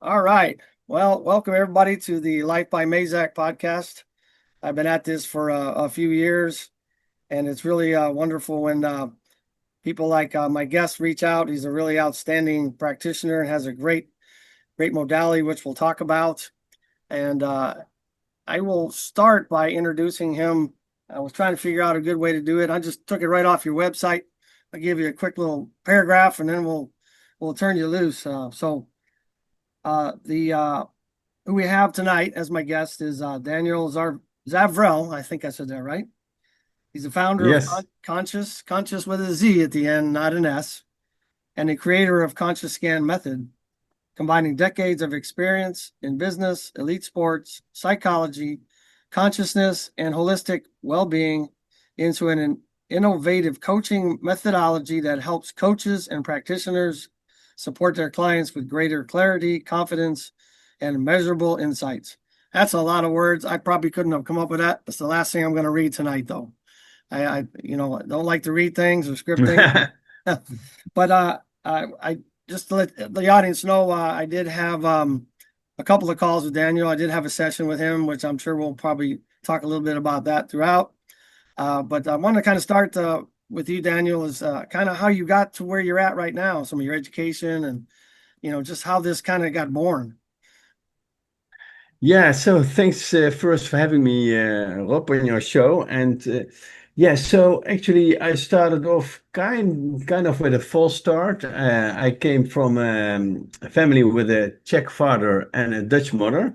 All right. Well, welcome everybody to the Life by Mazak podcast. I've been at this for a few years, and it's really wonderful when people like my guest reach out. He's a really outstanding practitioner and has a great modality, which we'll talk about. And I will start by introducing him. I was trying to figure out a good way to do it. I just took it right off your website. I'll give you a quick little paragraph, and then we'll turn you loose. The who we have tonight as my guest is Daniel Zavrel. I think I said that right. He's the founder of Yes. Conscious with a Z at the end, not an S, and the creator of ConsciouzScan method, combining decades of experience in business, elite sports, psychology, consciousness, and holistic well-being into an innovative coaching methodology that helps coaches and practitioners support their clients with greater clarity, confidence, and measurable insights. That's a lot of words. I probably couldn't have come up with that. That's the last thing I'm going to read tonight, though. I don't like to read things or script things, but I just to let the audience know, I did have a couple of calls with Daniel. I did have a session with him, which I'm sure we'll probably talk a little bit about that throughout. But I want to kind of start with you, Daniel, is kind of how you got to where you're at right now, some of your education and, just how this kind of got born. Yeah, so thanks first for having me, Rob, on your show. Yeah, so actually, I started off kind of with a false start. I came from a family with a Czech father and a Dutch mother,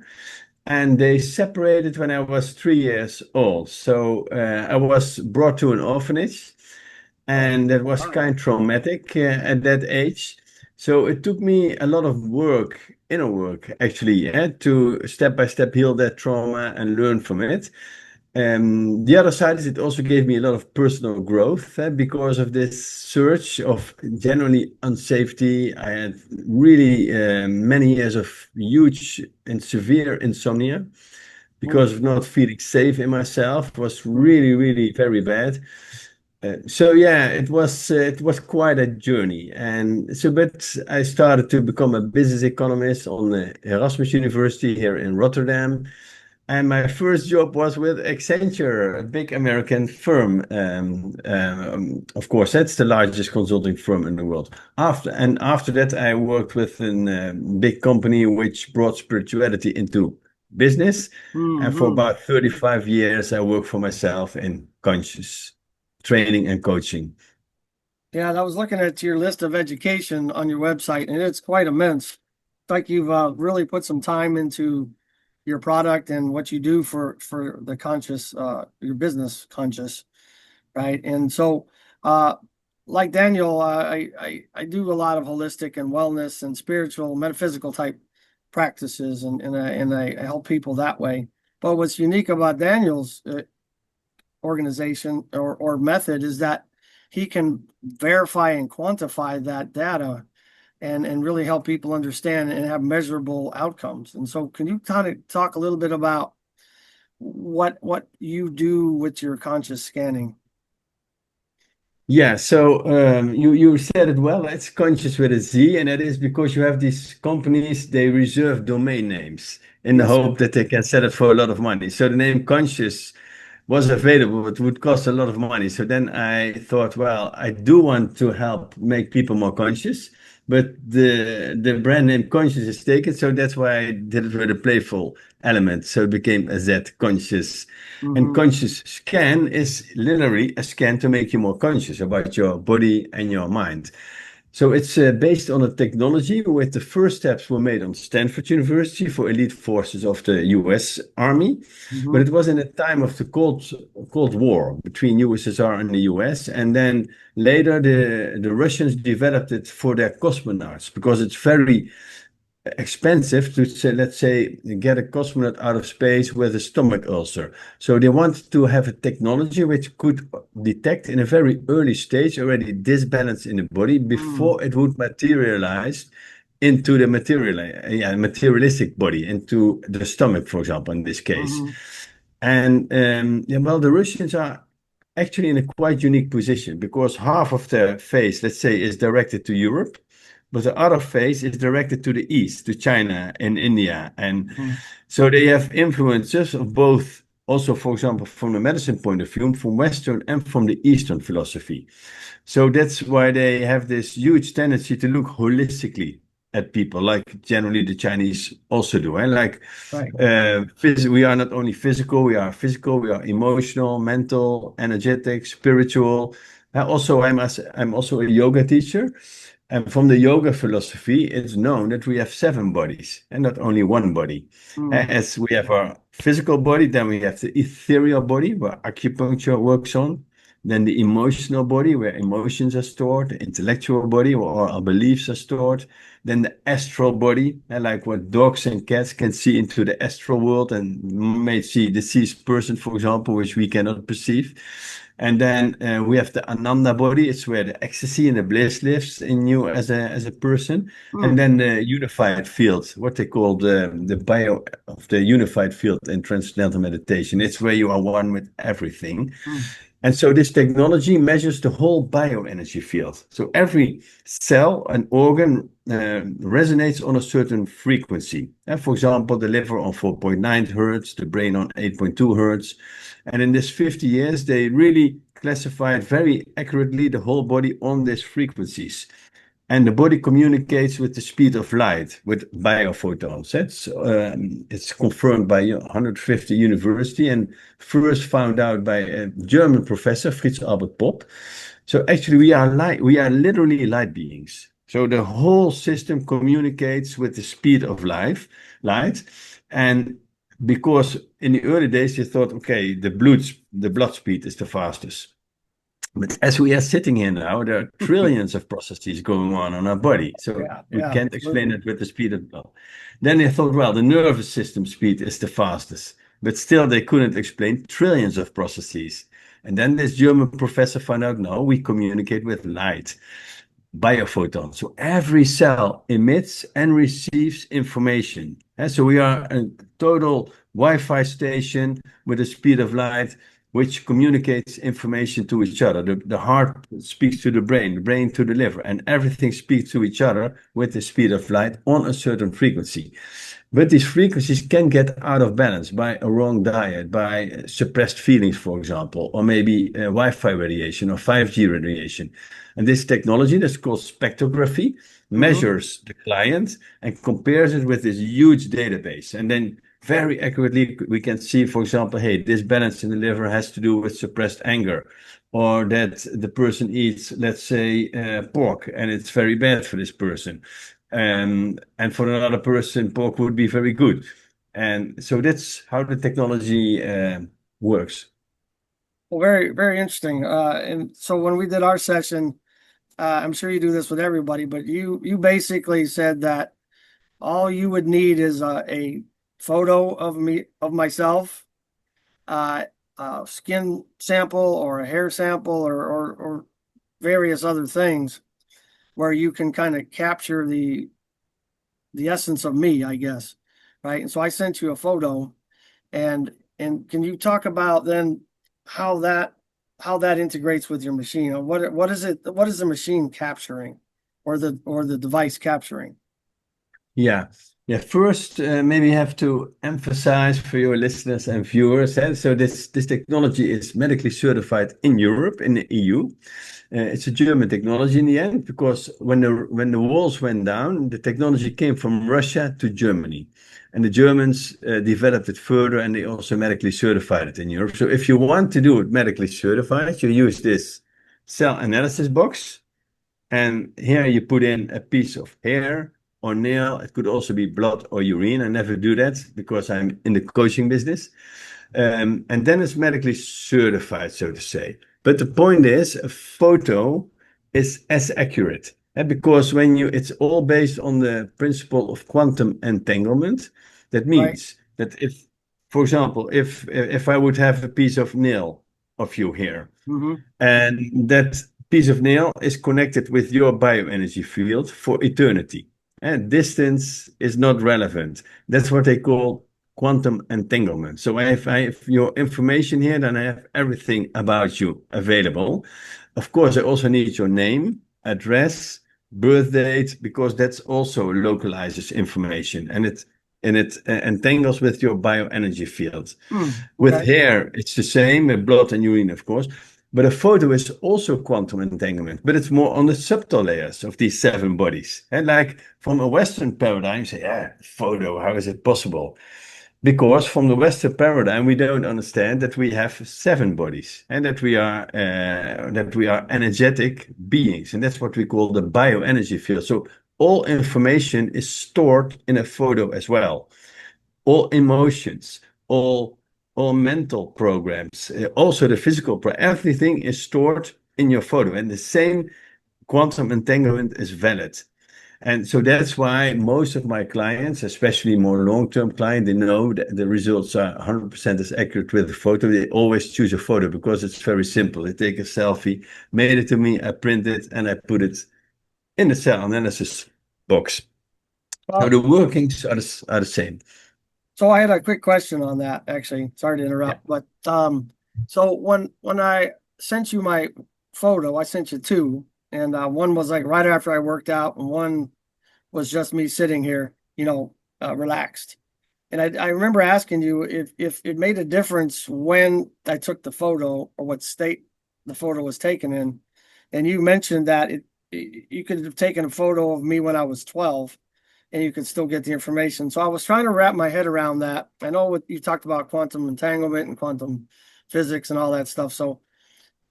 and they separated when I was 3 years old. So I was brought to an orphanage, Oh, and that was sorry. kind of traumatic at that age. So it took me a lot of work, inner work, actually, to step by step heal that trauma and learn from it. The other side is it also gave me a lot of personal growth because of this search of generally unsafety. I had really many years of huge and severe insomnia because Mm, of not feeling safe in myself. It was mm. really, really very bad. So yeah, it was quite a journey, and so but I started to become a business economist on the Erasmus University here in Rotterdam, and my first job was with Accenture, a big American firm. Of course, that's the largest consulting firm in the world. After that, I worked with a big company which brought spirituality into business, and for Hmm. about 35 years, I worked for myself in conscious training and coaching. Yeah, I was looking at your list of education on your website, and it's quite immense. It's like you've really put some time into your product and what you do for the conscious, your business conscious, right? And so, uh, like Daniel, I do a lot of holistic and wellness and spiritual, metaphysical type practices, and I help people that way. But what's unique about Daniel's organization or method is that he can verify and quantify that data and really help people understand and have measurable outcomes. And so can you kind of talk a little bit about what you do with your conscious scanning? Yeah, so you said it well. It's conscious with a Z, and that is because you have these companies, they reserve domain names in the Yes, sir. hope that they can sell it for a lot of money. So the name conscious was available, but would cost a lot of money. So then I thought, well, I do want to help make people more conscious, but the brand name conscious is taken, so that's why I did it with a playful element. So it became a Z conscious. And Mm-hmm. conscious scan is literally a scan to make you more conscious about your body and your mind. So it's based on a technology with the first steps were made on Stanford University for elite forces of the US Army. But Mm-hmm. it was in a time of the Cold War between USSR and the US. And then later the Russians developed it for their cosmonauts because it's very expensive to say, let's say, get a cosmonaut out of space with a stomach ulcer. So they wanted to have a technology which could detect in a very early stage already disbalance in the body Mm-hmm. before it would materialize into the materialistic body, into the stomach, for example, in this case. Mm-hmm. And yeah, well, the Russians are actually in a quite unique position because half of their face, let's say, is directed to Europe, but the other face is directed to the east, to China and India. And Mm. so they have influences of both, also, for example, from the medicine point of view, from Western and from the Eastern philosophy. So that's why they have this huge tendency to look holistically at people, like generally the Chinese also do. And like Right. we are not only physical, we are emotional, mental, energetic, spiritual. I'm also a yoga teacher. And from the yoga philosophy, it's known that we have seven bodies and not only one body. Mm. As we have our physical body, then we have the ethereal body where acupuncture works on. Then the emotional body, where emotions are stored, the intellectual body, where our beliefs are stored. Then the astral body, and like what dogs and cats can see into the astral world and may see deceased person, for example, which we cannot perceive. And then we have the Ananda body. It's where the ecstasy and the bliss lives in you as a person. And Mm. then the unified field, what they call the bio of the unified field in transcendental meditation. It's where you are one with everything. Mm. And so this technology measures the whole bioenergy field. So every cell and organ resonates on a certain frequency. And for example, the liver on 4.9 hertz, the brain on 8.2 hertz. And in this 50 years, they really classified very accurately the whole body on these frequencies. And the body communicates with the speed of light, with biophotons. It's confirmed by 150 university and first found out by a German professor, Fritz Albert Popp. So actually, we are literally light beings. So the whole system communicates with the speed of light. And because in the early days, you thought, okay, the blood speed is the fastest. But as we are sitting here now, there are trillions of processes going on our body. So Yeah. we Yeah. can't explain Absolutely. it with the speed of thought. Then they thought, well, the nervous system speed is the fastest. But still, they couldn't explain trillions of processes. And then this German professor found out, no, we communicate with light, biophotons. So every cell emits and receives information. And so we are a total Wi-Fi station with the speed of light, which communicates information to each other. The heart speaks to the brain to the liver, and everything speaks to each other with the speed of light on a certain frequency. But these frequencies can get out of balance by a wrong diet, by suppressed feelings, for example, or maybe Wi-Fi radiation or 5G radiation. And this technology that's called spectrography Mm-hmm. measures the client and compares it with this huge database. And then very accurately, we can see, for example, hey, this balance in the liver has to do with suppressed anger, or that the person eats, let's say, pork, and it's very bad for this person. And for another person, pork would be very good. And so that's how the technology works. Well, very, very interesting. And so when we did our session, I'm sure you do this with everybody, but you basically said that all you would need is a photo of me of myself, uh, a skin sample or a hair sample or various other things where you can kind of capture the essence of me, I guess, right? And so I sent you a photo, and can you talk about then how that how that integrates with your machine? Or what is it? What is the machine capturing, or the device capturing? Yeah. Yeah. First, maybe have to emphasize for your listeners and viewers. So this technology is medically certified in Europe, in the EU. It's a German technology in the end because when the walls went down, the technology came from Russia to Germany, and the Germans developed it further, and they also medically certified it in Europe. So if you want to do it medically certified, you use this cell analysis box. And here you put in a piece of hair or nail. It could also be blood or urine. I never do that because I'm in the coaching business. And then it's medically certified, so to say. But the point is, a photo is as accurate. Because it's all based on the principle of quantum entanglement. That Right. means that if, for example, if I would have a piece of nail of you here, Mm-hmm. and that piece of nail is connected with your bioenergy field for eternity. And distance is not relevant. That's what they call quantum entanglement. So if I have your information here, then I have everything about you available. Of course, I also need your name, address, birth date, because that's also localizes information, and it entangles with your bioenergy field. With Okay. hair, it's the same, with blood and urine, of course. But a photo is also quantum entanglement, but it's more on the subtle layers of these seven bodies. And like from a Western paradigm, say, yeah, photo, how is it possible? Because from the Western paradigm, we don't understand that we have seven bodies and that we are energetic beings, and that's what we call the bioenergy field. So all information is stored in a photo as well. All emotions, all mental programs, also the physical everything is stored in your photo, and the same quantum entanglement is valid. And so that's why most of my clients, especially more long-term clients, they know that the results are 100% as accurate with the photo. They always choose a photo because it's very simple. They take a selfie, made it to me, I print it, and I put it in the cell analysis box. So Well, the workings are the same. so I had a quick question on that, actually. Sorry to Yeah. interrupt, but so when I sent you my photo, I sent you two, and one was like right after I worked out, and one was just me sitting here, relaxed. And I remember asking you if it made a difference when I took the photo or what state the photo was taken in. And you mentioned that you could have taken a photo of me when I was 12 and you could still get the information. So I was trying to wrap my head around that. I know what you talked about quantum entanglement and quantum physics and all that stuff. So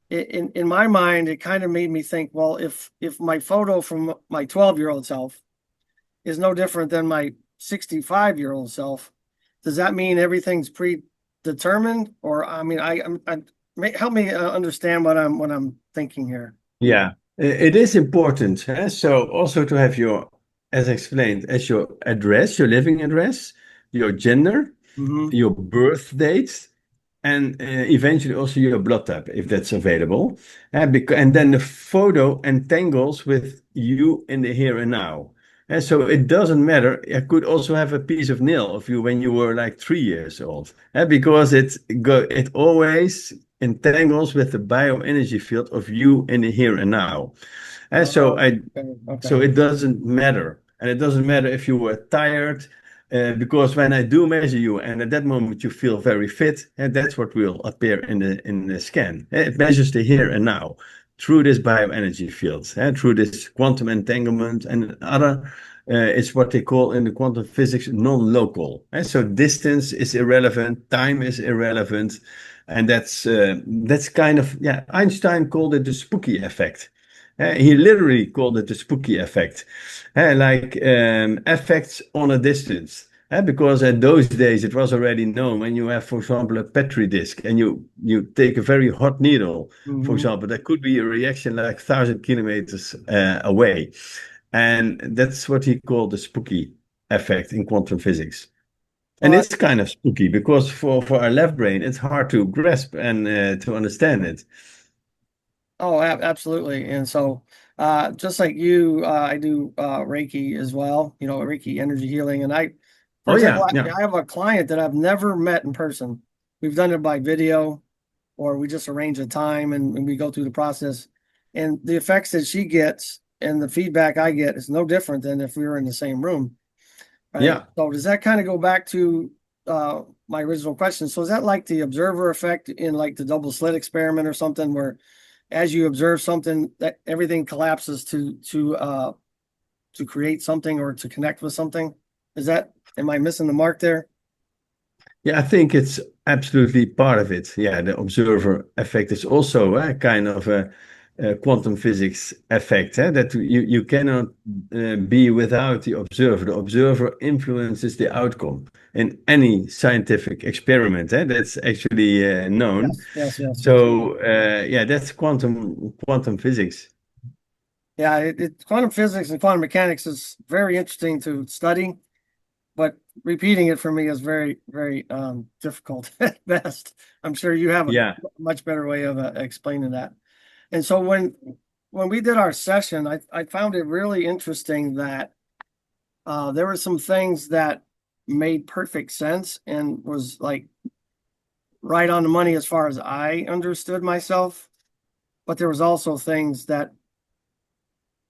in my mind, it kind of made me think, well, if my photo from my 12-year-old self is no different than my 65-year-old self, does that mean everything's predetermined? Or I mean, help me understand what I'm thinking here. Yeah, it is important. So also to have your, as explained, as your address, your living address, your gender, Mm-hmm. your birth date, and eventually also your blood type, if that's available. And then the photo entangles with you in the here and now. And so it doesn't matter. I could also have a piece of nail of you when you were like 3 years old, because it always entangles with the bioenergy field of you in the here and now. And so Oh, I okay, so okay. it doesn't matter. And it doesn't matter if you were tired, because when I do measure you, and at that moment you feel very fit, and that's what will appear in the scan. It measures the here and now through this bioenergy field, through this quantum entanglement and other. It's what they call in the quantum physics non-local. And so distance is irrelevant, time is irrelevant, and that's kind of, yeah. Einstein called it the spooky effect. He literally called it the spooky effect, like effects on a distance. Because at those days it was already known when you have, for example, a Petri disk and you take a very hot needle, for Mm-hmm. example, there could be a reaction like 1,000 kilometers away. And that's what he called the spooky effect in quantum physics. And Well, it's kind of spooky because for our left brain, it's hard to grasp and to understand it. oh, absolutely. And so, just like you, I do Reiki as well. Reiki energy healing. And for Oh, example, yeah, I, yeah. I have a client that I've never met in person. We've done it by video, or we just arrange a time and we go through the process. And the effects that she gets and the feedback I get is no different than if we were in the same room. Right. Yeah. So does that kind of go back to my original question? So is that like the observer effect in like the double slit experiment or something where as you observe something that everything collapses to create something or to connect with something? Am I missing the mark there? Yeah, I think it's absolutely part of it. Yeah, the observer effect is also a kind of a quantum physics effect, that you cannot be without the observer. The observer influences the outcome in any scientific experiment. That's actually known. Yes, yes, yes, yes. So yeah, that's quantum physics. Yeah, quantum physics and quantum mechanics is very interesting to study, but repeating it for me is very, very difficult at best. I'm sure you have a Yeah. much better way of explaining that. And so when we did our session, I found it really interesting that there were some things that made perfect sense and was like right on the money as far as I understood myself. But there was also things that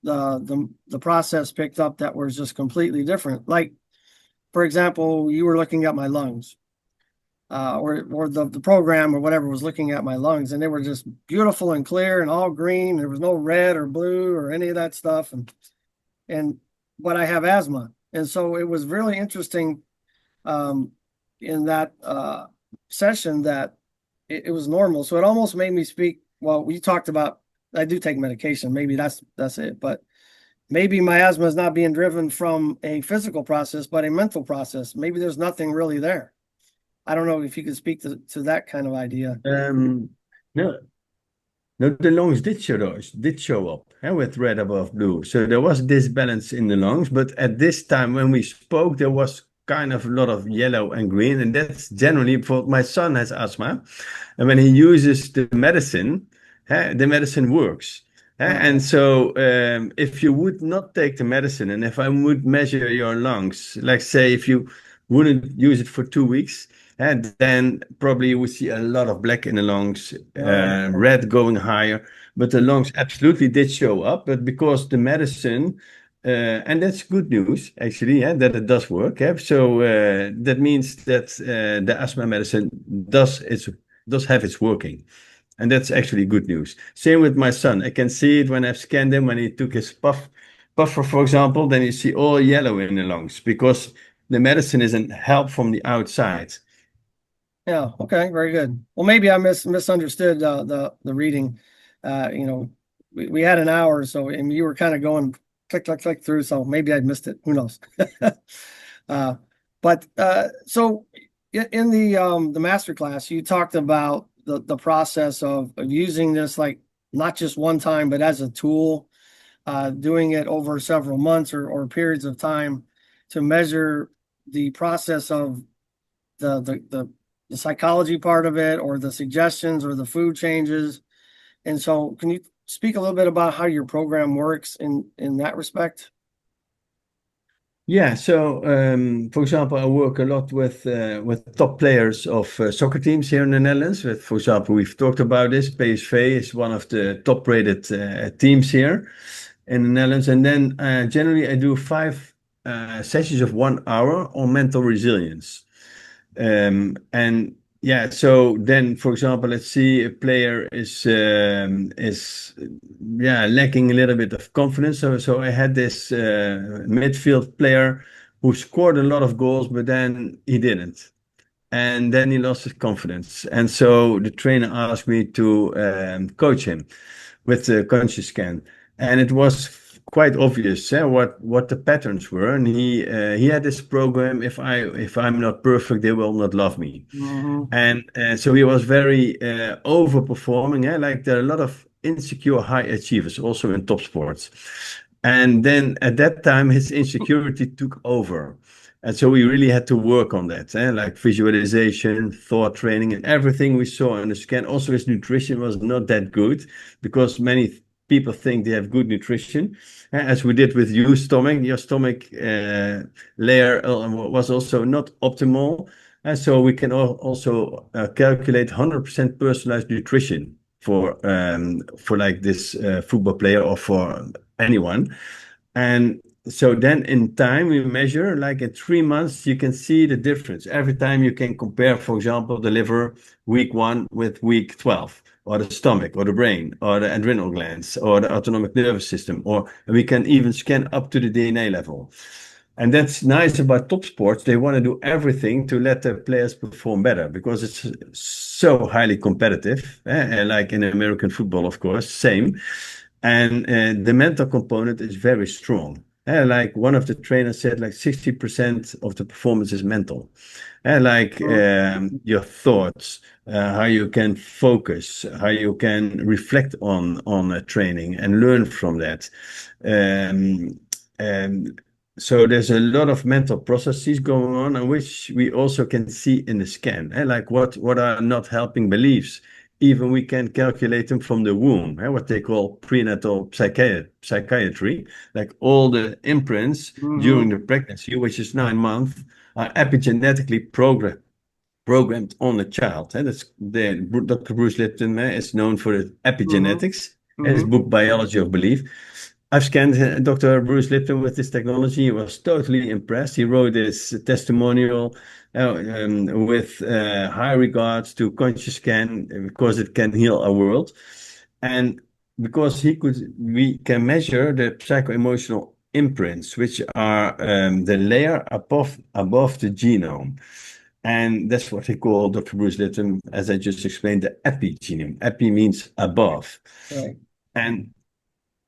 the process picked up that was just completely different. Like, for example, you were looking at my lungs, or the program or whatever was looking at my lungs, and they were just beautiful and clear and all green. There was no red or blue or any of that stuff, and but I have asthma, and so it was really interesting um, in that session that it was normal. So it almost made me speak. Well, we talked about I do take medication. Maybe that's it, but maybe my asthma is not being driven from a physical process, but a mental process. Maybe there's nothing really there. I don't know if you could speak to that kind of idea. No, no, the lungs did show up with red above blue. So there was this balance in the lungs, but at this time when we spoke, there was kind of a lot of yellow and green, and that's generally for my son has asthma, and when he uses the medicine works. And so, if you would not take the medicine, and if I would measure your lungs, like say if you wouldn't use it for 2 weeks, and then probably you would see a lot of black in the lungs, red going higher. But the lungs absolutely did show up. But because the medicine, and that's good news actually, that it does work. So that means that the asthma medicine does have its working. And that's actually good news. Same with my son. I can see it when I've scanned him when he took his puffer, for example, then you see all yellow in the lungs because the medicine isn't help from the outside. Yeah. Okay. Very good. Well, maybe I misunderstood the reading. We had an hour, so and you were kind of going click click click through, so maybe I missed it. Who knows? uh, but so in the master class, you talked about the process of using this like not just one time, but as a tool, doing it over several months or periods of time to measure the process of the psychology part of it or the suggestions or the food changes. And so can you speak a little bit about how your program works in that respect? Yeah, so for example, I work a lot with top players of soccer teams here in the Netherlands. For example, we've talked about this. PSV is one of the top-rated teams here in the Netherlands. And then generally, I do 5 sessions of 1 hour on mental resilience. And yeah, so then, for example, let's see a player is lacking a little bit of confidence. So I had this midfield player who scored a lot of goals, but then he didn't, and then he lost his confidence. And so the trainer asked me to coach him with the ConsciouzScan, and it was quite obvious what the patterns were. And he had this program: if I'm not perfect, they will not love me. Mm-hmm. And so he was very overperforming. Like there are a lot of insecure high achievers also in top sports. And then at that time, his insecurity took over. And so we really had to work on that, like visualization, thought training, and everything we saw in the scan. Also, his nutrition was not that good because many people think they have good nutrition. As we did with your stomach layer was also not optimal. And so we can also calculate 100% personalized nutrition for like this football player or for anyone. And so then in time we measure, like in 3 months, you can see the difference. Every time you can compare, for example, the liver week 1 with week 12, or the stomach, or the brain, or the adrenal glands, or the autonomic nervous system, or we can even scan up to the DNA level. And that's nice about top sports. They want to do everything to let their players perform better because it's so highly competitive. Like in American football, of course, same. And the mental component is very strong. Like one of the trainers said, like 60% of the performance is mental. Like your thoughts, how you can focus, how you can reflect on a training and learn from that. And so there's a lot of mental processes going on, and which we also can see in the scan. Like what are not helping beliefs. Even we can calculate them from the womb, what they call prenatal psychiatry, like all the imprints during Mm-hmm. the pregnancy, which is 9 months, are epigenetically programmed on the child. That's Dr. Bruce Lipton is known for the Mm-hmm. epigenetics, his Mm-hmm. book Biology of Belief. I've scanned Dr. Bruce Lipton with this technology. He was totally impressed. He wrote this testimonial with high regards to ConsciouzScan because it can heal our world. And because we can measure the psycho-emotional imprints, which are the layer above the genome. And that's what he called, Dr. Bruce Lipton, as I just explained, the epigenome. Epi means above. Right. And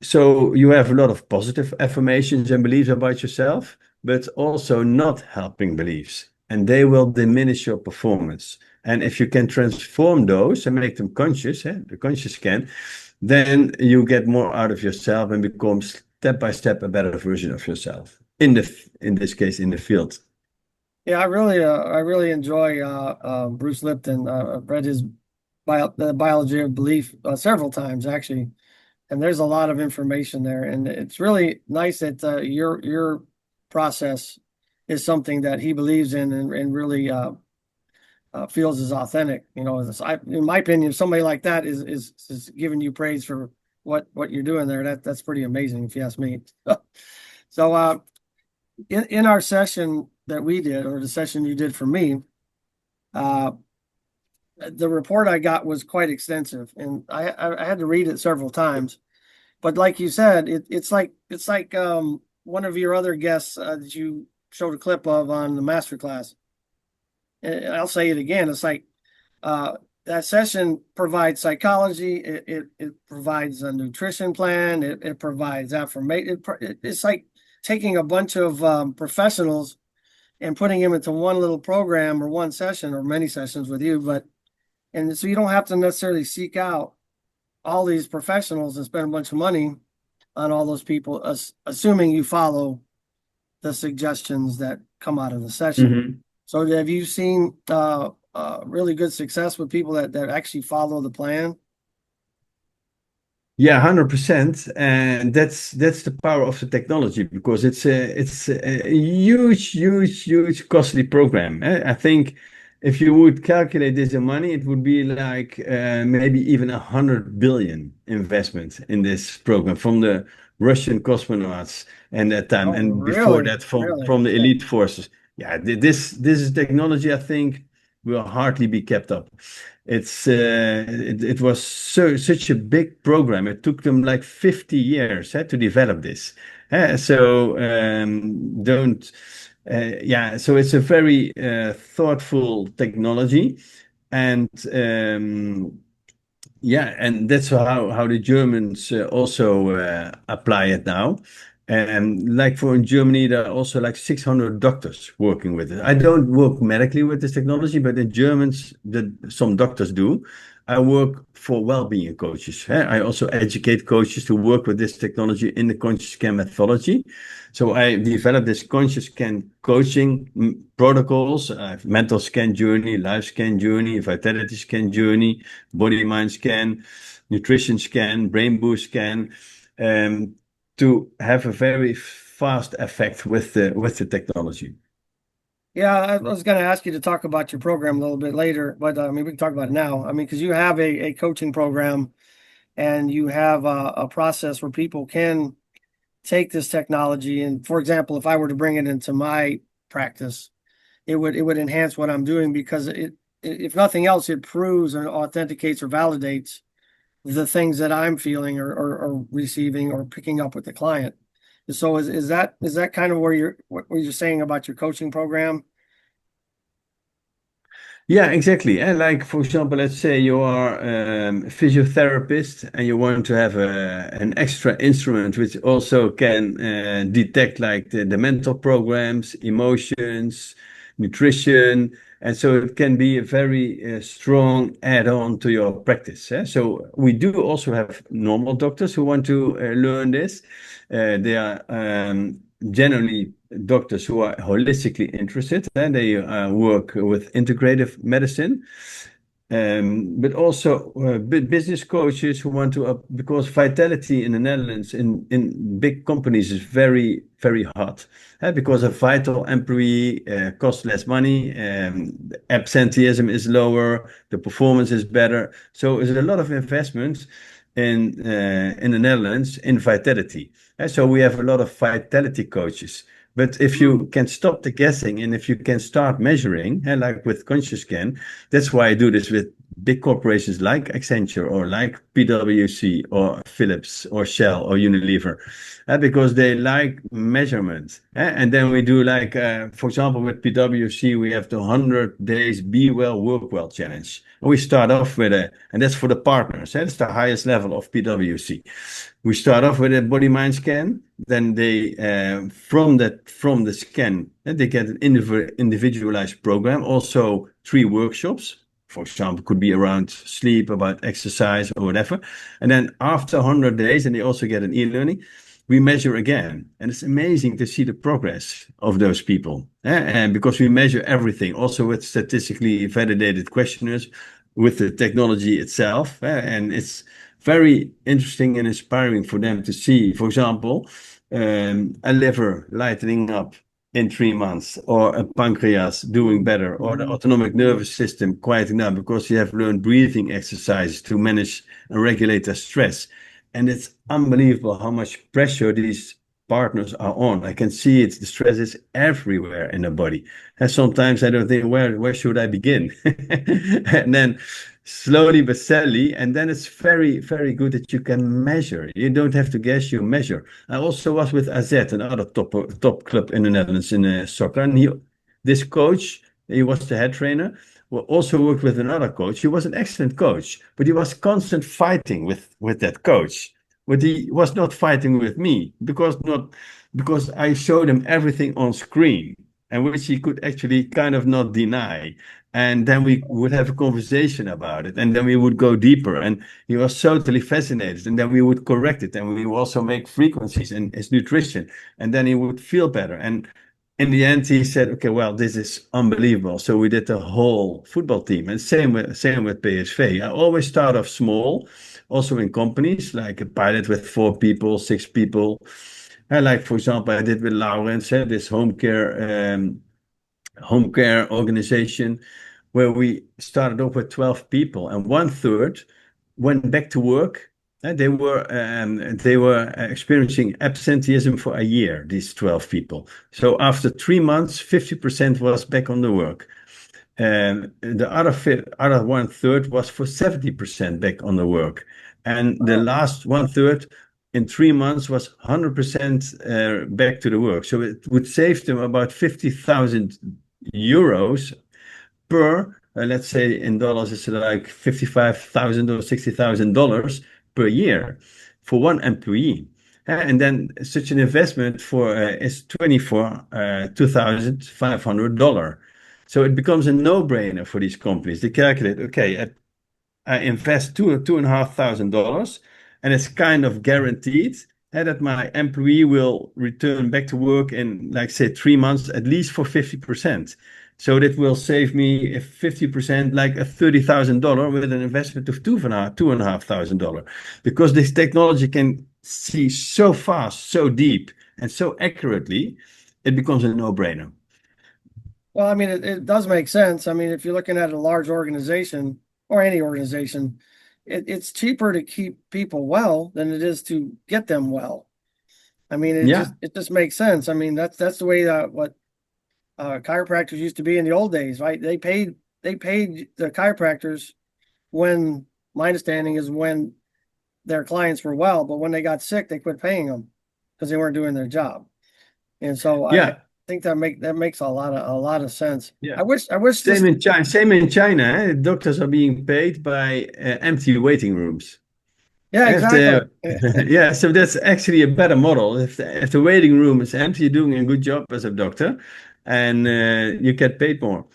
so you have a lot of positive affirmations and beliefs about yourself, but also not helping beliefs, and they will diminish your performance. And if you can transform those and make them conscious, the ConsciouzScan, then you get more out of yourself and become step by step a better version of yourself. In this case, in the field. Yeah, I really enjoy Bruce Lipton. I've read his the biology of belief several times actually, and there's a lot of information there, and it's really nice that your process is something that he believes in and really feels is authentic. You know, in my opinion, somebody like that is giving you praise for what you're doing there. That's pretty amazing, if you ask me. So, in our session that we did, or the session you did for me, uh, the report I got was quite extensive, and I had to read it several times. But like you said, it's like one of your other guests that you showed a clip of on the master class. And I'll say it again. It's like that session provides psychology. It provides a nutrition plan. It provides affirmation. It's like taking a bunch of professionals and putting them into one little program or one session or many sessions with you. And so you don't have to necessarily seek out all these professionals and spend a bunch of money on all those people, assuming you follow the suggestions that come out of the session. Mhm. So have you seen really good success with people that actually follow the plan? Yeah, 100%. And that's the power of the technology because it's a huge costly program. I think if you would calculate this in money, it would be like maybe even 100 billion investment in this program from the Russian cosmonauts and that time, Oh, and before really? that Really? from the Okay. elite forces. Yeah, this is technology I think will hardly be kept up. It was such a big program. It took them like 50 years to develop this. So don't yeah. So it's a very thoughtful technology, and yeah, and that's how the Germans also apply it now. And like for in Germany, there are also like 600 doctors working with it. I don't work medically with this technology, but in Germans, some doctors do. I work for well-being coaches. I also educate coaches to work with this technology in the ConsciouzScan methodology. So I developed this ConsciouzScan coaching protocols, mental scan journey, life scan journey, vitality scan journey, body mind scan, nutrition scan, brain boost scan, um, to have a very fast effect with the technology. Yeah, I was going to ask you to talk about your program a little bit later, but I mean, we can talk about it now. I mean, because you have a coaching program and you have a process where people can take this technology. And for example, if I were to bring it into my practice, it would enhance what I'm doing because if nothing else, it proves and authenticates or validates the things that I'm feeling or receiving or picking up with the client. So is that kind of where you're saying about your coaching program? Yeah, exactly. And like, for example, let's say you are a physiotherapist and you want to have an extra instrument which also can detect like the mental programs, emotions, nutrition. And so it can be a very strong add-on to your practice. So we do also have normal doctors who want to learn this. They are generally doctors who are holistically interested and they work with integrative medicine, but also business coaches who want to because vitality in the Netherlands in big companies is very hot, because a vital employee costs less money, absenteeism is lower, the performance is better, so there's a lot of investments in the Netherlands in vitality. And so we have a lot of vitality coaches. But if you can stop the guessing and if you can start measuring, and like with ConsciouzScan, that's why I do this with big corporations like Accenture or like PwC or Philips or Shell or Unilever, because they like measurement. And then we do like, for example, with PwC, we have the 100 days Be Well, Work Well challenge. And we start off with and that's for the partners. That's the highest level of PwC. We start off with a body mind scan. Then they, from the scan, they get an individualized program. Also, 3 workshops. For example, could be around sleep, about exercise, or whatever. And then after 100 days, and they also get an e-learning, we measure again. And it's amazing to see the progress of those people. And because we measure everything, also with statistically validated questionnaires, with the technology itself. And it's very interesting and inspiring for them to see, for example, a liver lightening up in 3 months, or a pancreas doing better, or the autonomic nervous system quieting down because you have learned breathing exercises to manage and regulate their stress. And it's unbelievable how much pressure these partners are on. I can see it. The stress is everywhere in the body. And sometimes I don't think, where should I begin? And then slowly but steadily, and then it's very, very good that you can measure. You don't have to guess, you measure. I also was with AZ, another top club in the Netherlands in soccer, and this coach, he was the head trainer. Also worked with another coach. He was an excellent coach, but he was constant fighting with that coach. But he was not fighting with me because I showed him everything on screen, and which he could actually kind of not deny. And then we would have a conversation about it, and then we would go deeper. And he was totally fascinated, and then we would correct it, and we would also make frequencies in his nutrition, and then he would feel better. And in the end, he said, "Okay, well, this is unbelievable." So we did the whole football team, and same with PSV. I always start off small, also in companies like a pilot with 4 people, 6 people. And like, for example, I did with Laurens, this home care organization, where we started off with 12 people, and 1/3 went back to work. And they were experiencing absenteeism for a year, these 12 people. So after 3 months, 50% was back on the work. And the other 1/3 was for 70% back on the work. And the last 1/3 in 3 months was 100% back to the work. So it would save them about 50,000 euros per, let's say in dollars, it's like 55,000 or $60,000 per year for one employee. And then such an investment for is $2,500. So it becomes a no-brainer for these companies. They calculate, okay, I invest $2,500, and it's kind of guaranteed that my employee will return back to work in, like, say, 3 months, at least for 50%. So that will save me 50%, like a $30,000 with an investment of $2,500, because this technology can see so fast, so deep, and so accurately, it becomes a no-brainer. Well, I mean, it does make sense. I mean, if you're looking at a large organization or any organization, it's cheaper to keep people well than it is to get them well. I mean, Yeah, it just makes sense. I mean, that's the way that what chiropractors used to be in the old days, right? They paid the chiropractors when, my understanding is, when their clients were well, but when they got sick, they quit paying them because they weren't doing their job. And so I yeah, think that makes a lot of sense. yeah. I wish Same this. in China. Same in China. Doctors are being paid by empty waiting rooms. Yeah, If exactly. the Yeah, so that's actually a better model. If the waiting room is empty, you're doing a good job as a doctor, and you get paid more.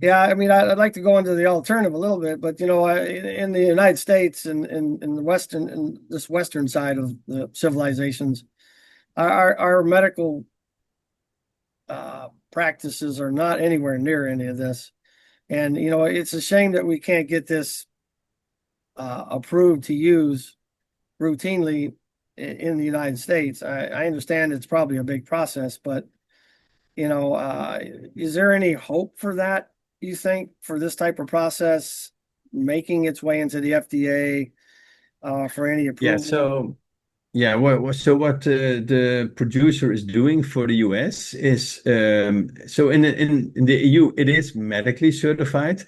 Yeah, I mean, I'd like to go into the alternative a little bit, but in the United States and in the Western, in this Western side of the civilizations, our medical practices are not anywhere near any of this. And it's a shame that we can't get this approved to use routinely in the United States. I understand it's probably a big process, but is there any hope for that, you think, for this type of process making its way into the FDA for any Yeah, approval? so yeah, what the producer is doing for the US is so in the EU it is medically certified.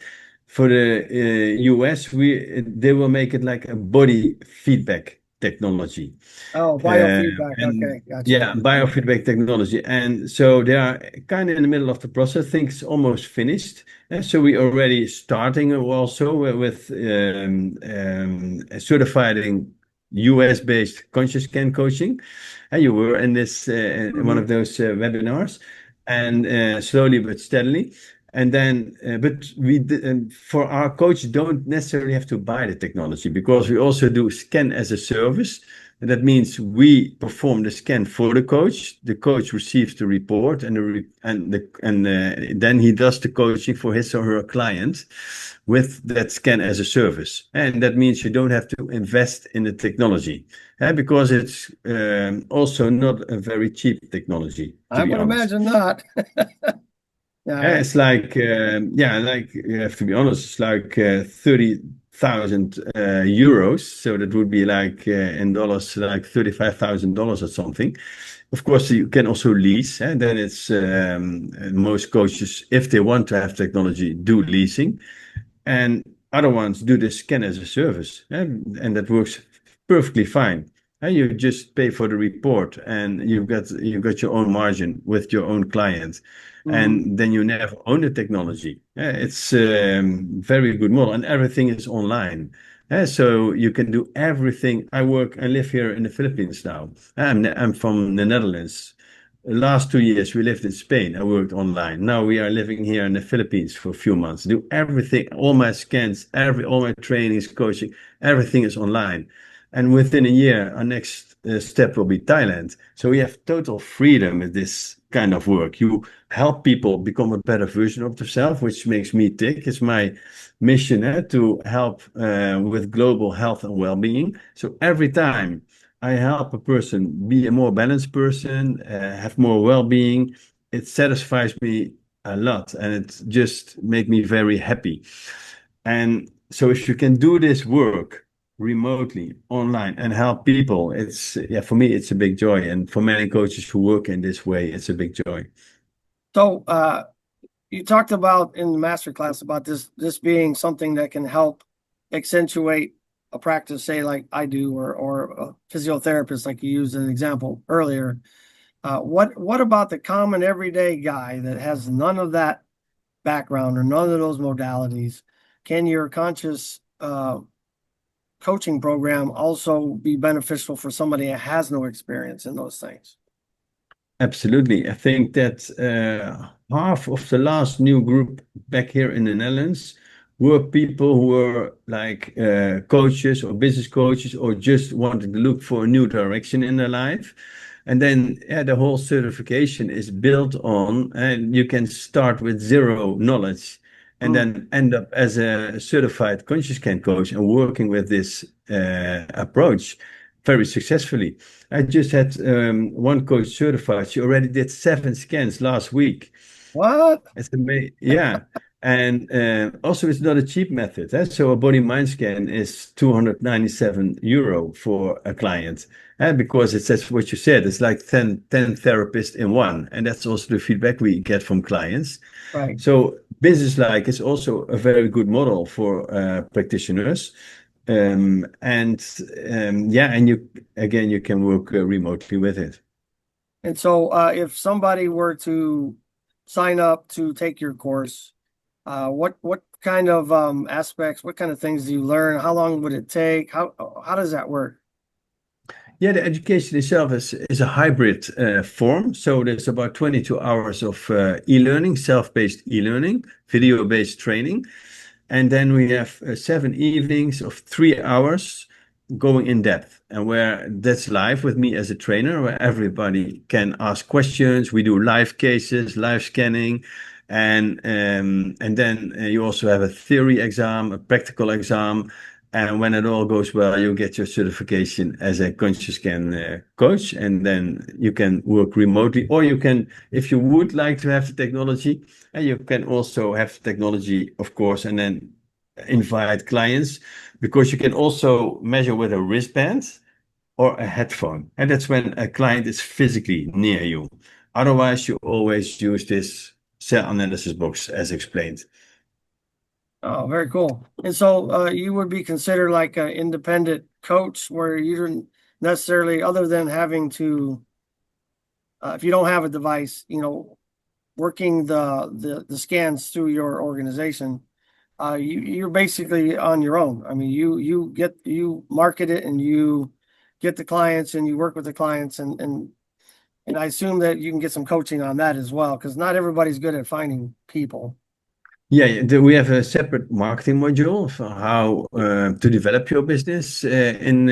For the US, they will make it like a body feedback technology. Oh, Uh, biofeedback. and Okay, gotcha. yeah, biofeedback technology. And so they are kind of in the middle of the process. Things almost finished. And so we already starting also with certifying US-based ConsciouzScan coaching. And you were in this in one Hmm. of those webinars, and slowly but steadily. And then, but for our coach, don't necessarily have to buy the technology because we also do scan as a service. And that means we perform the scan for the coach. The coach receives the report, and then he does the coaching for his or her client with that scan as a service. And that means you don't have to invest in the technology, because it's also not a very cheap technology, to I be would honest. imagine not. Yeah, Yeah. it's like yeah, like you have to be honest, it's like 30,000 euros. So that would be like in dollars, like $35,000 or something. Of course, you can also lease, and then it's most coaches, if they want to have technology, do leasing, and other ones do the scan as a service, and that works perfectly fine. And you just pay for the report, and you've got your own margin with your own client, Hmm. and then you never own the technology. It's very good model, and everything is online. So you can do everything. I live here in the Philippines now. I'm from the Netherlands. The last 2 years we lived in Spain. I worked online. Now we are living here in the Philippines for a few months. Do everything, all my scans, all my trainings, coaching, everything is online. And within a year, our next step will be Thailand. So we have total freedom with this kind of work. You help people become a better version of themselves, which makes me tick. It's my mission, to help with global health and well-being. So every time I help a person be a more balanced person, have more well-being, it satisfies me a lot, and it just makes me very happy. And so if you can do this work remotely, online, and help people, it's, yeah, for me, it's a big joy. And for many coaches who work in this way, it's a big joy. So, you talked about in the master class about this being something that can help accentuate a practice, say like I do, or a physiotherapist, like you used an example earlier. What about the common everyday guy that has none of that background or none of those modalities? Can your conscious coaching program also be beneficial for somebody that has no experience in those things? Absolutely. I think that half of the last new group back here in the Netherlands were people who were like coaches or business coaches, or just wanted to look for a new direction in their life. And then, yeah, the whole certification is built on, and you can start with zero knowledge and Mm. then end up as a certified ConsciouzScan coach and working with this approach very successfully. I just had one coach certified. She already did 7 scans last week. What? It's amazing. Yeah. And also, it's not a cheap method. So a body mind scan is 297 euro for a client. Because it says what you said, it's like ten therapists in one. And that's also the feedback we get from clients. Right. So business like is also a very good model for practitioners. And yeah, and you can work remotely with it. And so, if somebody were to sign up to take your course, what kind of aspects, what kind of things do you learn? How long would it take? How does that work? Yeah, the education itself is a hybrid form. So there's about 22 hours of e-learning, self-paced e-learning, video-based training. And then we have 7 evenings of 3 hours going in depth, and where that's live with me as a trainer, where everybody can ask questions. We do live cases, live scanning, and then you also have a theory exam, a practical exam, and when it all goes well, you get your certification as a ConsciouzScan coach, and then you can work remotely, or you can, if you would like to have the technology, and you can also have the technology, of course, and then invite clients because you can also measure with a wristband or a headphone. And that's when a client is physically near you. Otherwise, you always use this cell analysis box as explained. Oh, very cool. And so you would be considered like an independent coach where you didn't necessarily, other than having to, if you don't have a device, working the scans through your organization, you're basically on your own. I mean, you market it and you get the clients and you work with the clients and I assume that you can get some coaching on that as well, because not everybody's good at finding people. Yeah, we have a separate marketing module for how to develop your business in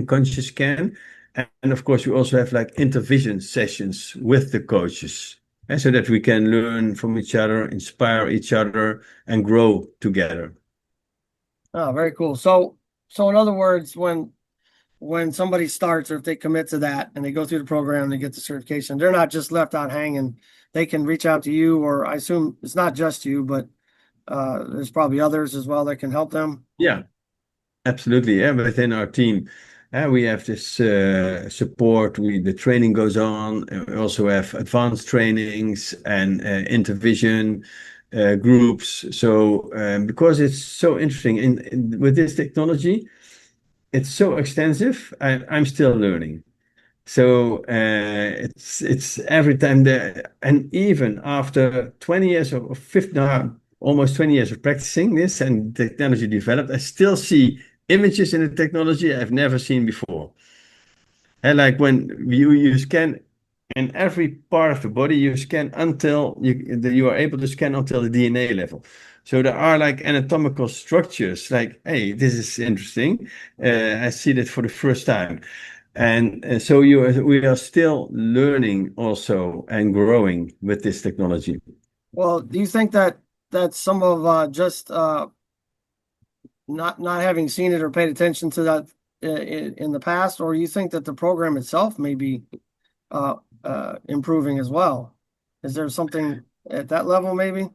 ConsciouzScan. And of course, we also have like intervision sessions with the coaches, so that we can learn from each other, inspire each other, and grow together. Oh, very cool. So in other words, when somebody starts or if they commit to that and they go through the program and they get the certification, they're not just left out hanging. They can reach out to you, or I assume it's not just you, but there's probably others as well that can help them. Yeah, absolutely. Yeah, within our team, we have this support. The training goes on. We also have advanced trainings and intervision groups. So because it's so interesting with this technology, it's so extensive. I'm still learning. So it's every time there, and even after 20 years of 50, no, almost 20 years of practicing this and technology developed, I still see images in the technology I've never seen before. And like when you scan in every part of the body, you scan until you are able to scan until the DNA level. So there are like anatomical structures. Like, hey, this is interesting. I see that for the first time. And so we are still learning also and growing with this technology. Well, do you think that that's some of just not having seen it or paid attention to that in the past, or you think that the program itself may be improving as well? Is there something at that level, maybe?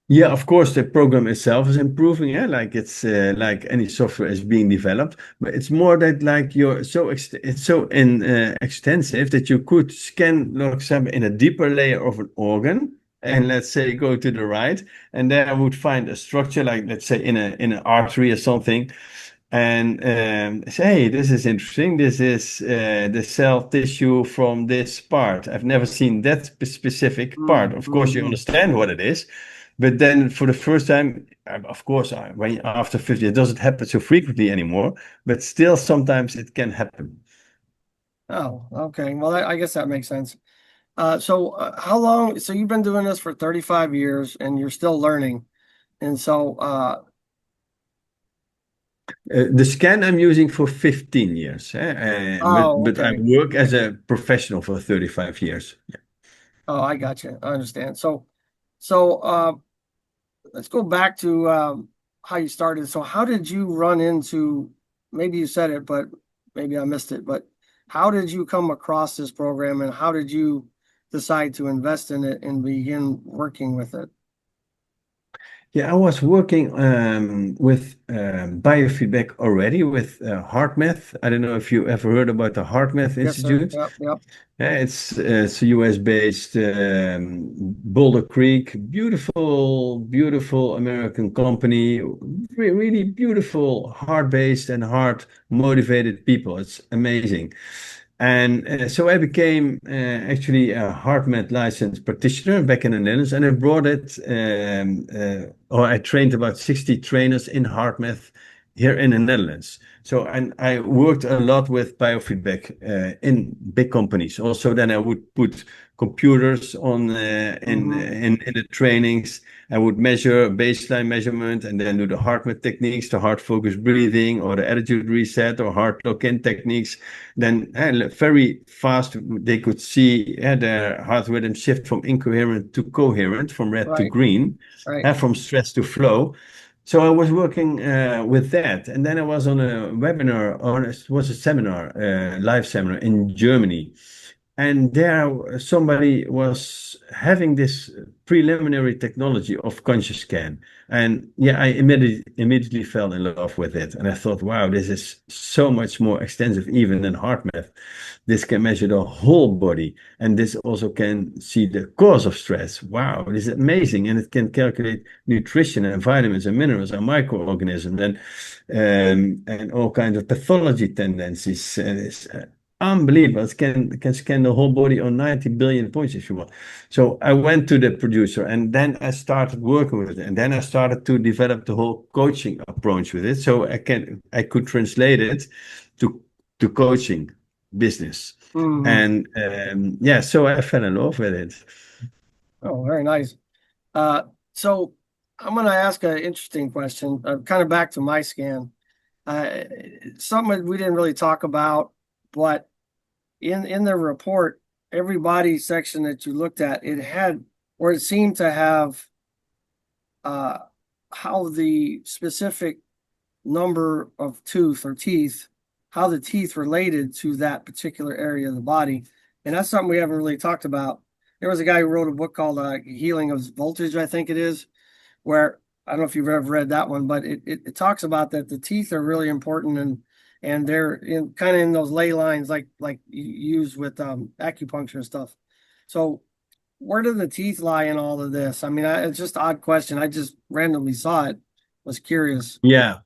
Yeah, of course, the program itself is improving. Yeah, like it's like any software is being developed, but it's more that like it's so extensive that you could scan, for example, in a deeper layer of an organ, and let's say go to the right, and there I would find a structure like let's say in an artery or something, and say, hey, this is interesting. This is the cell tissue from this part. I've never seen that specific part. Of course, you Mm-hmm. understand what it is, but then for the first time, of course, when after 50, it doesn't happen so frequently anymore, but still sometimes it can happen. Oh, okay. Well, I guess that makes sense. So how long? So you've been doing this for 35 years and you're still learning. And so, The scan I'm using for 15 years, oh, but I okay. work as a professional for 35 years. Oh, I got you. I understand. So let's go back to how you started. So how did you run into, maybe you said it, but maybe I missed it, but how did you come across this program and how did you decide to invest in it and begin working with it? Yeah, I was working with biofeedback already with HeartMath. I don't know if you ever heard about the HeartMath Yes, sir. Institute. Yep, yep. Yeah, it's a US-based Boulder Creek, beautiful American company, really beautiful, heart-based and heart-motivated people. It's amazing. And so I became actually a HeartMath licensed practitioner back in the Netherlands, and I brought it, or I trained about 60 trainers in HeartMath here in the Netherlands. So, and I worked a lot with biofeedback in big companies. Also, then I would put computers on Mm-hmm. in the trainings. I would measure baseline measurement and then do the HeartMath techniques, the heart focused breathing, or the attitude reset, or heart lock-in techniques. Then very fast they could see their heart rhythm shift from incoherent to coherent, from red to Right, green, right. from stress to flow. So I was working with that, and then I was on a webinar, or it was a seminar, live seminar in Germany, and there somebody was having this preliminary technology of ConsciouzScan. And yeah, I immediately fell in love with it. And I thought, wow, this is so much more extensive even than HeartMath. This can measure the whole body. And this also can see the cause of stress. Wow, this is amazing. And it can calculate nutrition and vitamins and minerals and microorganisms and all kinds of pathology tendencies. And it's unbelievable. It can scan the whole body on 90 billion points if you want. So I went to the producer and then I started working with it. And then I started to develop the whole coaching approach with it. So I could translate it to coaching business. Mhm. And yeah, so I fell in love with it. Oh, very nice. Uh, so I'm going to ask an interesting question, kind of back to my scan. Uh, Something we didn't really talk about, but in the report, every body section that you looked at, it had, or it seemed to have, uh, how the specific number of tooth or teeth, how the teeth related to that particular area of the body. And that's something we haven't really talked about. There was a guy who wrote a book called Healing of Voltage, I think it is, where I don't know if you've ever read that one, but it talks about that the teeth are really important and they're in kind of in those ley lines like you use with acupuncture and stuff. So where do the teeth lie in all of this? I mean, it's just an odd question. I just randomly saw it, was curious. Yeah.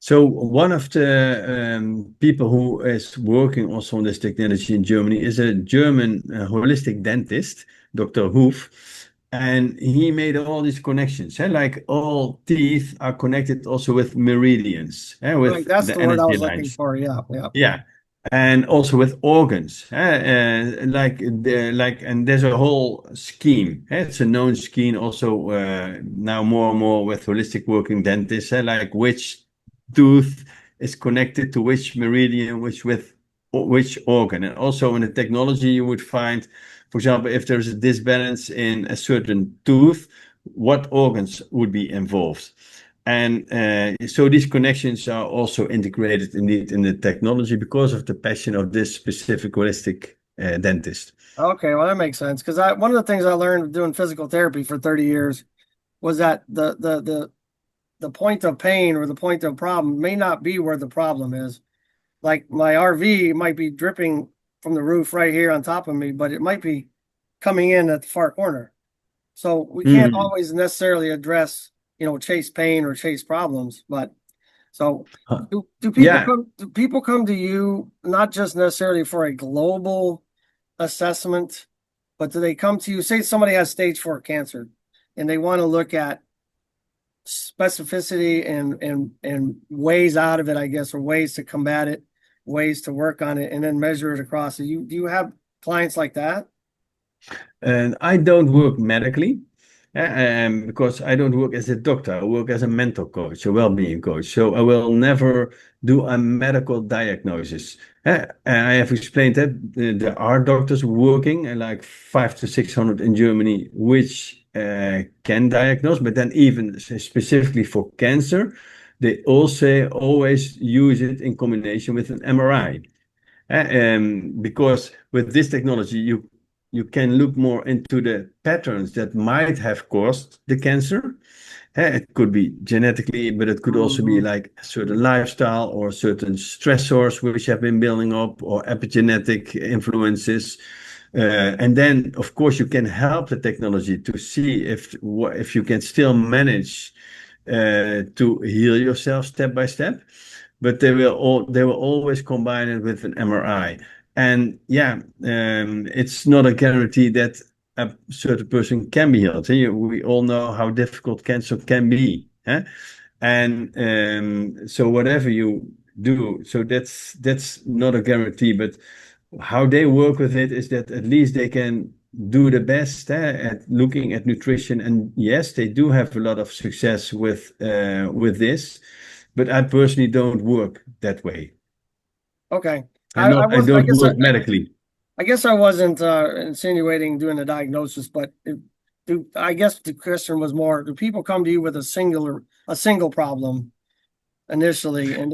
So one of the people who is working also on this technology in Germany is a German holistic dentist, Dr. Hoof, and he made all these connections. Like all teeth are connected also with meridians, Right, with that's the the word I energy was looking lines. for. Yeah, yeah. Yeah, and also with organs, and there's a whole scheme. It's a known scheme also now more and more with holistic working dentists, like which tooth is connected to which meridian, which organ, and also in the technology you would find, for example, if there's a disbalance in a certain tooth, what organs would be involved. And so these connections are also integrated indeed in the technology because of the passion of this specific holistic dentist. Okay, well that makes sense because I one of the things I learned doing physical therapy for 30 years was that the point of pain or the point of problem may not be where the problem is. Like my RV might be dripping from the roof right here on top of me, but it might be coming in at the far corner. So we can't Mm. always necessarily address, chase pain or chase problems. But so Yeah, do people come to you not just necessarily for a global assessment, but do they come to you, say somebody has stage 4 cancer and they want to look at specificity and ways out of it, I guess, or ways to combat it, ways to work on it, and then measure it across. Do you have clients like that? and I don't work medically because I don't work as a doctor. I work as a mental coach, a well-being coach. So I will never do a medical diagnosis. And I have explained that there are doctors working, like 500 to 600 in Germany, which can diagnose, but then even specifically for cancer, they also always use it in combination with an MRI. Because with this technology, you can look more into the patterns that might have caused the cancer. It could be genetically, but it could also be Mhm. like a certain lifestyle or certain stressors which have been building up or epigenetic influences. And then, of course, you can help the technology to see if you can still manage to heal yourself step by step, but they will always combine it with an MRI. And yeah, it's not a guarantee that a certain person can be healed. We all know how difficult cancer can be. And so whatever you do, so that's not a guarantee, but how they work with it is that at least they can do the best at looking at nutrition. And yes, they do have a lot of success with this, but I personally don't work that way. Okay. I not I I don't guess work medically. I guess I wasn't insinuating doing a diagnosis, but I guess the question was more, do people come to you with a single problem initially, and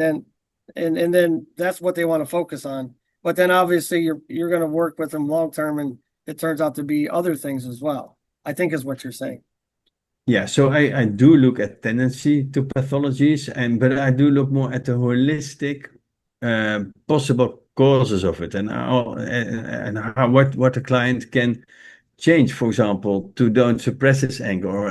then that's what they want to focus on. But then obviously you're going to work with them long term, and it turns out to be other things as well. I think is what you're saying. Yeah, so I do look at tendency to pathologies, but I do look more at the holistic possible causes of it, and how what the client can change, for example, to don't suppress his anger,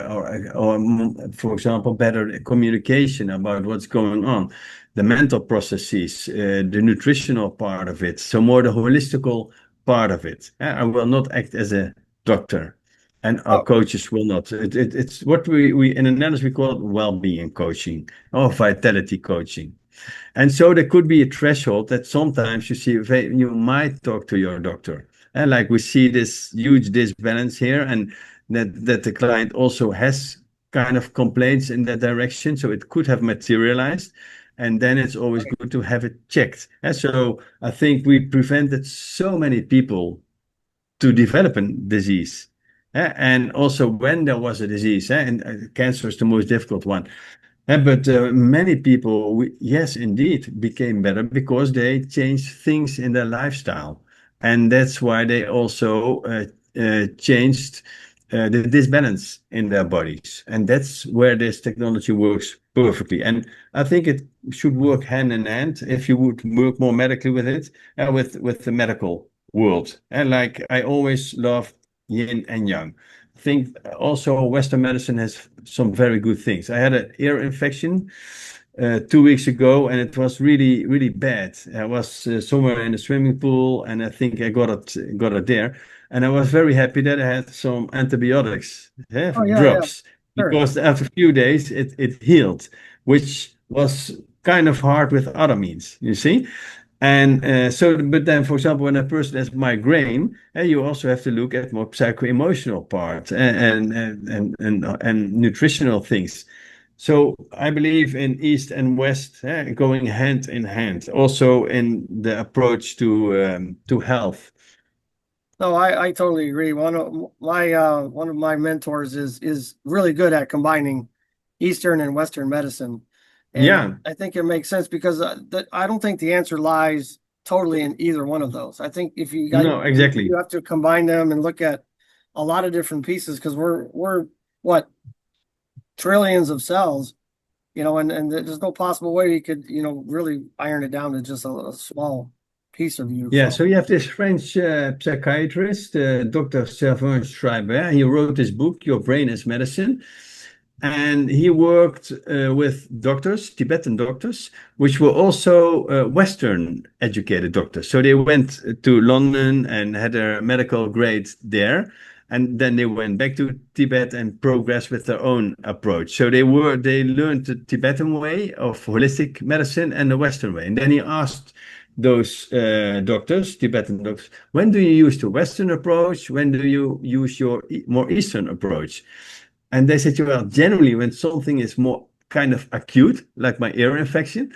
for example, better communication about what's going on, the mental processes, the nutritional part of it, so more the holistical part of it. I will not act as a doctor, and our Oh, coaches will not. It's what we in analysis we call it well-being coaching or vitality coaching. And so there could be a threshold that sometimes you see you might talk to your doctor. And like we see this huge disbalance here, and that the client also has kind of complaints in that direction. So it could have materialized. And then it's always right. good to have it checked. And so I think we prevented so many people to develop a disease. And also when there was a disease, and cancer is the most difficult one. But many people, yes, indeed, became better because they changed things in their lifestyle. And that's why they also changed the disbalance in their bodies. And that's where this technology works perfectly. And I think it should work hand in hand if you would work more medically with it, with the medical world. And like I always love yin and yang. I think also Western medicine has some very good things. I had an ear infection 2 weeks ago, and it was really, really bad. I was somewhere in the swimming pool, and I think I got it there. And I was very happy that I had some antibiotics, Oh, yeah, yeah, drops, sure. because after a few days it healed, which was kind of hard with other means, you see. And but then, for example, when a person has migraine, you also have to look at more psycho-emotional part and nutritional things. So I believe in East and West going hand in hand, also in the approach to health. No, I totally agree. One of my mentors is really good at combining Eastern and Western medicine, and Yeah, I think it makes sense because I don't think the answer lies totally in either one of those. I think if no, you exactly. have to combine them and look at a lot of different pieces because we're what trillions of cells, and there's no possible way you could really iron it down to just a small piece of you. Yeah, So, so you have this French psychiatrist, Dr. Servan Schreiber. He wrote this book, Your Brain as Medicine. And he worked with doctors, Tibetan doctors, which were also Western educated doctors. So they went to London and had their medical grade there. And then they went back to Tibet and progressed with their own approach. So they learned the Tibetan way of holistic medicine and the Western way. And then he asked those doctors, Tibetan doctors, when do you use the Western approach? When do you use your more Eastern approach? And they said, well, generally, when something is more kind of acute, like my ear infection,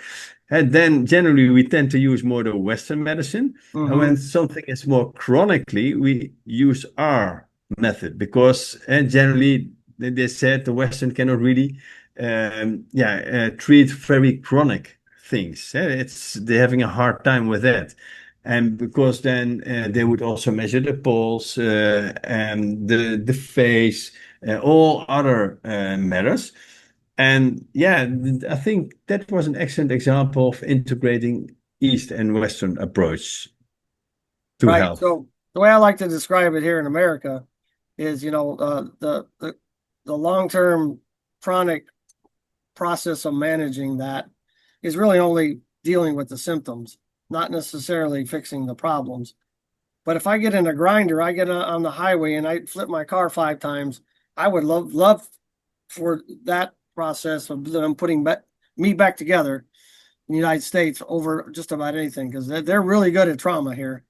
and then generally we tend to use more the Western medicine. And hmm when something is more chronically, we use our method because generally they said the Western cannot really, treat very chronic things. It's they're having a hard time with that. And because then they would also measure the pulse and the face, all other matters. And yeah, I think that was an excellent example of integrating East and Western approach to right. health. So the way I like to describe it here in America is, the long-term chronic process of managing that is really only dealing with the symptoms, not necessarily fixing the problems. But if I get in a grinder, I get on the highway and I flip my car 5 times, I would love for that process of them putting me back together in the United States over just about anything because they're really good at trauma here.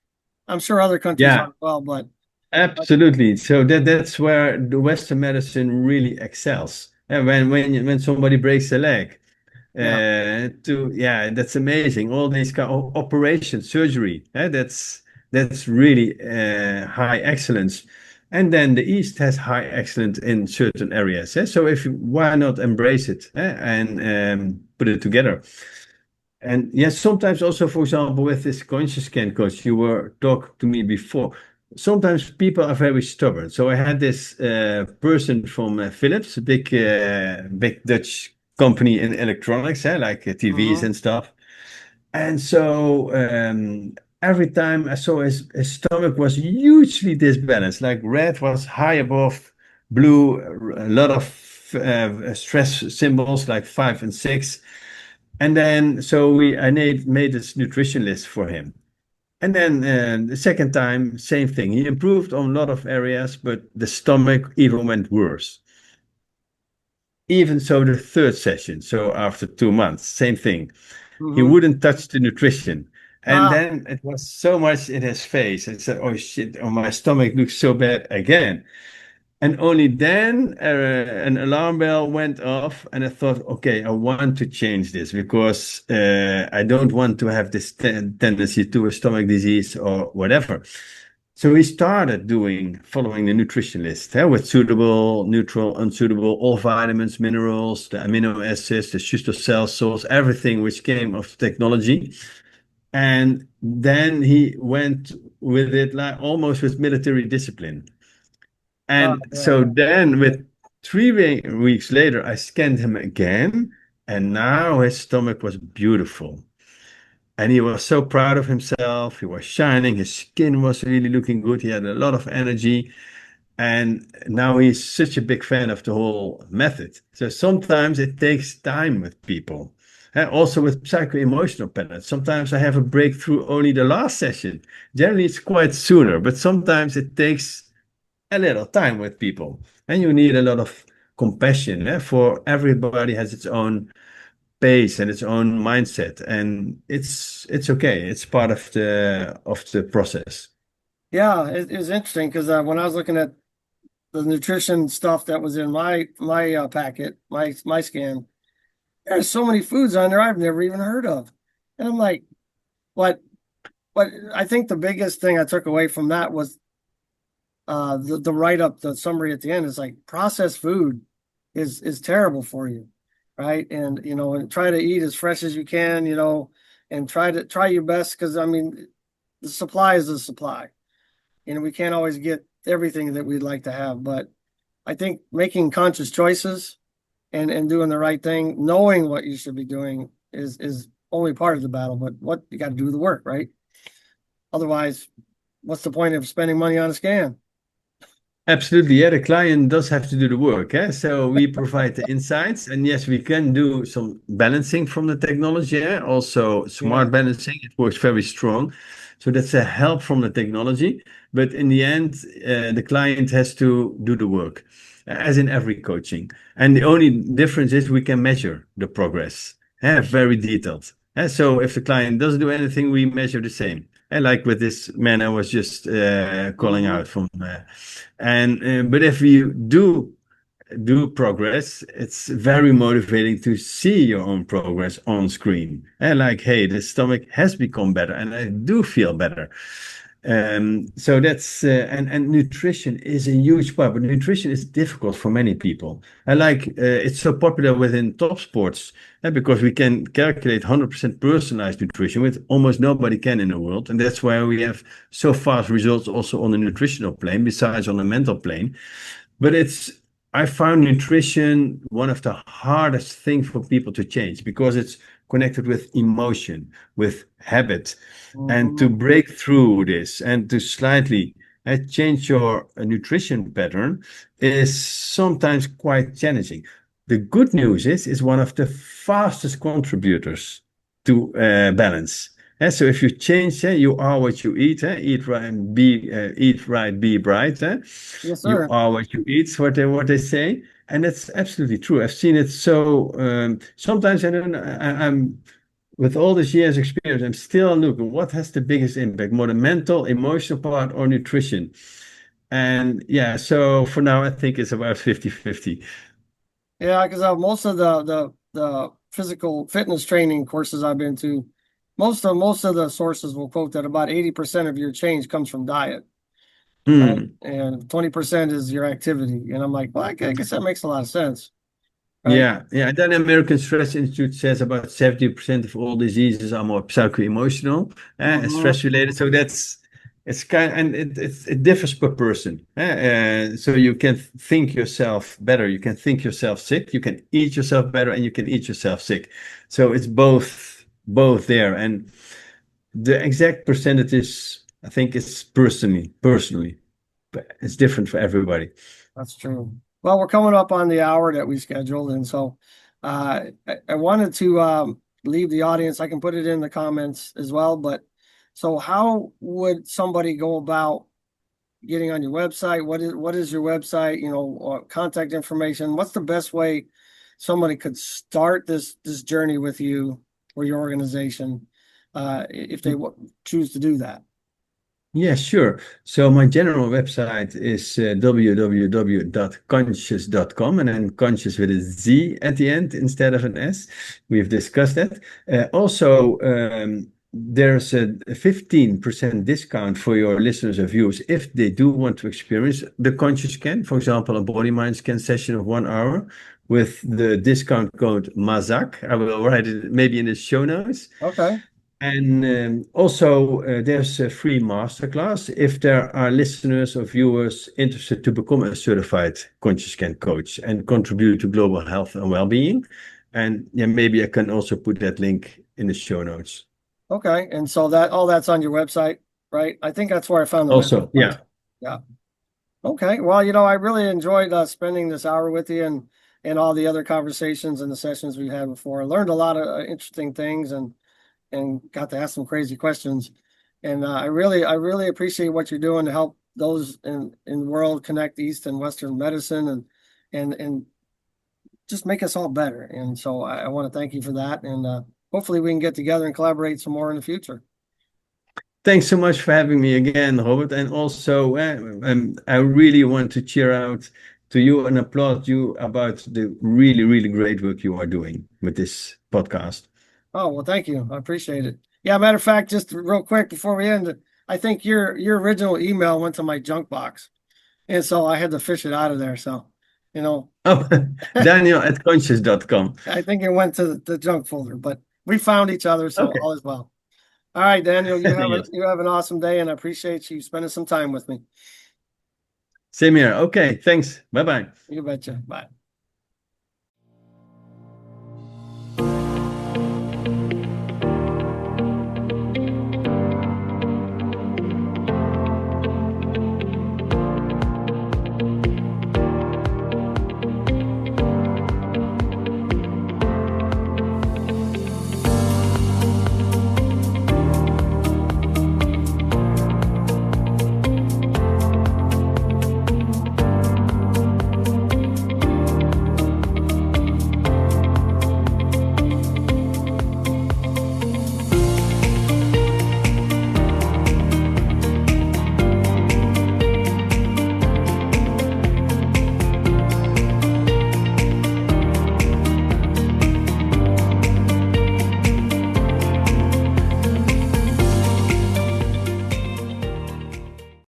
I'm sure other countries are Yeah, as well, but absolutely. So that's where the Western medicine really excels. And when somebody breaks a leg, yeah, that's amazing. All these kind of operations, surgery, that's really high excellence. And then the East has high excellence in certain areas. So why not embrace it and put it together? And yes, sometimes also, for example, with this ConsciouzScan coach, you were talking to me before. sometimes people are very stubborn. So I had this person from Philips, a big Dutch company in electronics, like TVs Mm-hmm. and stuff. And so every time I saw his stomach was hugely disbalanced. Like red was high above blue, a lot of stress symbols like 5 and 6. And then so I made this nutrition list for him. And then the second time, same thing. He improved on a lot of areas, but the stomach even went worse. Even so, the third session, so after 2 months, same thing. He Mm-hmm. wouldn't touch the nutrition. And Ah, then it was so much in his face. I said, oh shit, oh, my stomach looks so bad again. And only then an alarm bell went off, and I thought, okay, I want to change this because I don't want to have this tendency to a stomach disease or whatever. So we started following the nutrition list with suitable, neutral, unsuitable, all vitamins, minerals, the amino acids, the cell salts, everything which came of technology. And then he went with it like almost with military discipline. And yeah, so yeah. then, with 3 weeks later, I scanned him again, and now his stomach was beautiful. And he was so proud of himself. He was shining. His skin was really looking good. He had a lot of energy. And now he's such a big fan of the whole method. So sometimes it takes time with people. And also with psycho-emotional patterns. Sometimes I have a breakthrough only the last session. Generally, it's quite sooner, but sometimes it takes a little time with people. And you need a lot of compassion, for everybody has its own pace and its own mindset. And it's okay. It's part of the process. Yeah, it's interesting because when I was looking at the nutrition stuff that was in my packet, my scan, there's so many foods on there I've never even heard of, and I'm like, what? What? I think the biggest thing I took away from that was the write up, the summary at the end is like processed food is terrible for you, right? And and try to eat as fresh as you can, and try your best because I mean, the supply is the supply, and we can't always get everything that we'd like to have, but I think making conscious choices and doing the right thing, knowing what you should be doing is only part of the battle, but what you got to do the work, right? Otherwise, what's the point of spending money on a scan? Absolutely. Yeah, the client does have to do the work. So we provide the insights, and yes, we can do some balancing from the technology. Also, Yeah. smart balancing, it works very strong. So that's a help from the technology. But in the end, the client has to do the work, as in every coaching. And the only difference is we can measure the progress, very detailed. So if the client doesn't do anything, we measure the same. And like with this man I was just calling Hmm. out from. And but if you do progress, it's very motivating to see your own progress on screen. And like, hey, the stomach has become better, and I do feel better. So that's and nutrition is a huge part, but nutrition is difficult for many people. I like it's so popular within top sports because we can calculate 100% personalized nutrition, which almost nobody can in the world, and that's why we have so fast results also on the nutritional plane, besides on the mental plane. But I found nutrition one of the hardest things for people to change because it's connected with emotion, with habit. And to Hmm. break through this and to slightly change your nutrition pattern is sometimes quite challenging. The good news is one of the fastest contributors to balance. So if you change, you are what you eat. Eat right, eat right, be bright. Yes, You sir. are what you eat, what they say, and that's absolutely true. I've seen it so sometimes I don't. I'm with all this years experience. I'm still looking. What has the biggest impact? More the mental, emotional part, or nutrition? And yeah, so for now, I think it's about 50-50. Yeah, because most of the physical fitness training courses I've been to, most of the sources will quote that about 80% of your change comes from diet, right? Hmm. And 20% is your activity. And I'm like, well, I guess that makes a lot of sense, right? Yeah, yeah. Then American Stress Institute says about 70% of all diseases are more psycho-emotional, Hmm. stress related. So that's It's kind and it differs per person. So you can think yourself better, you can think yourself sick, you can eat yourself better, and you can eat yourself sick. So it's both there. And the exact percentages, I think it's personally, but it's different for everybody. That's true. Well, we're coming up on the hour that we scheduled, and so I wanted to leave the audience. I can put it in the comments as well, but so how would somebody go about getting on your website? What is your website? Or contact information. What's the best way somebody could start this journey with you or your organization if they choose to do that? Yeah, sure. So my general website is www.conscious.com, and then conscious with a Z at the end instead of an S. We've discussed that. Also, there's a 15% discount for your listeners and viewers if they do want to experience the conscious scan, for example, a body mind scan session of 1 hour with the discount code MAZAK. I will write it maybe in the show notes. Okay. And also, there's a free masterclass if there are listeners or viewers interested to become a certified conscious scan coach and contribute to global health and well-being. And yeah, maybe I can also put that link in the show notes. Okay. And so that all that's on your website, right? I think that's where I found the Also, website. yeah. Yeah. Okay. Well, I really enjoyed spending this hour with you and all the other conversations and the sessions we've had before. I learned a lot of interesting things and got to ask some crazy questions. And I really appreciate what you're doing to help those in the world connect East and Western medicine and just make us all better. And so I want to thank you for that. And hopefully we can get together and collaborate some more in the future. Thanks so much for having me again, Robert. And also, I really want to cheer out to you and applaud you about the really, really great work you are doing with this podcast. Oh, well, thank you. I appreciate it. Yeah, matter of fact, just real quick before we end, I think your original email went to my junk box. And so I had to fish it out of there. So, you know, Oh, Daniel at conscious.com. I think it went to the junk folder, but we found each other, so Okay. all is well. All right, Daniel, Yes. you have an awesome day, and I appreciate you spending some time with me. Same here. Okay. Thanks. Bye bye. You betcha. Bye.